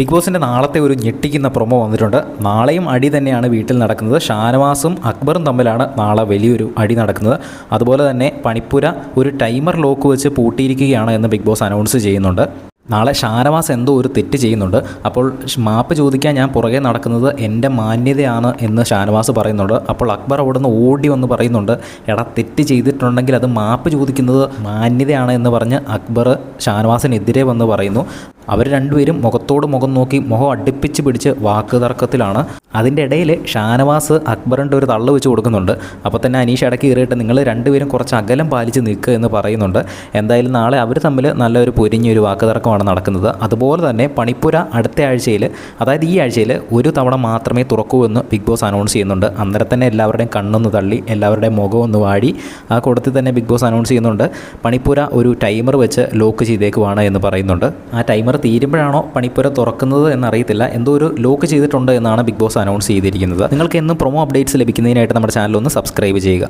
Big ബോസിൻ്റെ നാളത്തെ ഒരു ഞെട്ടിക്കുന്ന പ്രൊമോ വന്നിട്ടുണ്ട്. നാളെയും അടി തന്നെയാണ് വീട്ടിൽ നടക്കുന്നത്. ഷാനവാസും അക്ബറും തമ്മിലാണ് നാളെ വലിയൊരു അടി നടക്കുന്നത്. അതുപോലെ തന്നെ പണിപ്പുര ഒരു ടൈമർ ലോക്ക് വെച്ച് പൂട്ടിയിരിക്കുകയാണ് എന്ന് ബിഗ് ബോസ് അനൗൺസ് ചെയ്യുന്നുണ്ട്. നാളെ ഷാനവാസ് എന്തോ ഒരു തെറ്റ് ചെയ്യുന്നുണ്ട്. അപ്പോൾ മാപ്പ് ചോദിക്കാൻ ഞാൻ പുറകെ നടക്കുന്നത് എൻ്റെ മാന്യതയാണ് എന്ന് ഷാനവാസ് പറയുന്നുണ്ട്. അപ്പോൾ അക്ബർ അവിടെ നിന്ന് ഓടി വന്ന് പറയുന്നുണ്ട്, എടാ തെറ്റ് ചെയ്തിട്ടുണ്ടെങ്കിൽ അത് മാപ്പ് ചോദിക്കുന്നത് മാന്യതയാണ് എന്ന് പറഞ്ഞ് അക്ബർ ഷാനവാസിനെതിരെ വന്ന് പറയുന്നു. അവർ രണ്ടുപേരും മുഖത്തോട് മുഖം നോക്കി മുഖം അടുപ്പിച്ച് പിടിച്ച് വാക്ക് തർക്കത്തിലാണ്. അതിൻ്റെ ഇടയിൽ ഷാനവാസ് അക്ബറിൻ്റെ ഒരു തള്ളു വെച്ച് കൊടുക്കുന്നുണ്ട്. അപ്പോൾ തന്നെ അനീഷ് ഇടയ്ക്ക് കയറിയിട്ട് നിങ്ങൾ രണ്ടുപേരും കുറച്ച് അകലം പാലിച്ച് നിൽക്കുക എന്ന് പറയുന്നുണ്ട്. എന്തായാലും നാളെ അവർ തമ്മിൽ നല്ലൊരു പൊരിഞ്ഞൊരു വാക്ക് തർക്കമാണ് നടക്കുന്നത്. അതുപോലെ തന്നെ പണിപ്പുര അടുത്ത ആഴ്ചയിൽ, അതായത് ഈ ആഴ്ചയിൽ ഒരു തവണ മാത്രമേ തുറക്കൂ എന്ന് ബിഗ് ബോസ് അനൗൺസ് ചെയ്യുന്നുണ്ട്. അന്നേരം തന്നെ എല്ലാവരുടെയും കണ്ണൊന്ന് തള്ളി, എല്ലാവരുടെയും മുഖമൊന്ന് വാടി. ആ കൂട്ടത്തിൽ തന്നെ ബിഗ് ബോസ് അനൗൺസ് ചെയ്യുന്നുണ്ട് പണിപ്പുര ഒരു ടൈമർ വെച്ച് ലോക്ക് ചെയ്തേക്കുവാണ് എന്ന് പറയുന്നുണ്ട്. ആ ടൈമർ തീരുമ്പോഴാണോ പണിപ്പുര തുറക്കുന്നത് എന്നറിയത്തില്ല. എന്തോ ഒരു ലോക്ക് ചെയ്തിട്ടുണ്ട് എന്നാണ് ബിഗ് ബോസ് അനൗൺസ് ചെയ്തിരിക്കുന്നത്. നിങ്ങൾക്ക് എന്നും പ്രൊമോ അപ്ഡേറ്റ്സ് ലഭിക്കുന്നതിനായിട്ട് നമ്മുടെ ചാനൽ ഒന്ന് സബ്സ്ക്രൈബ് ചെയ്യുക.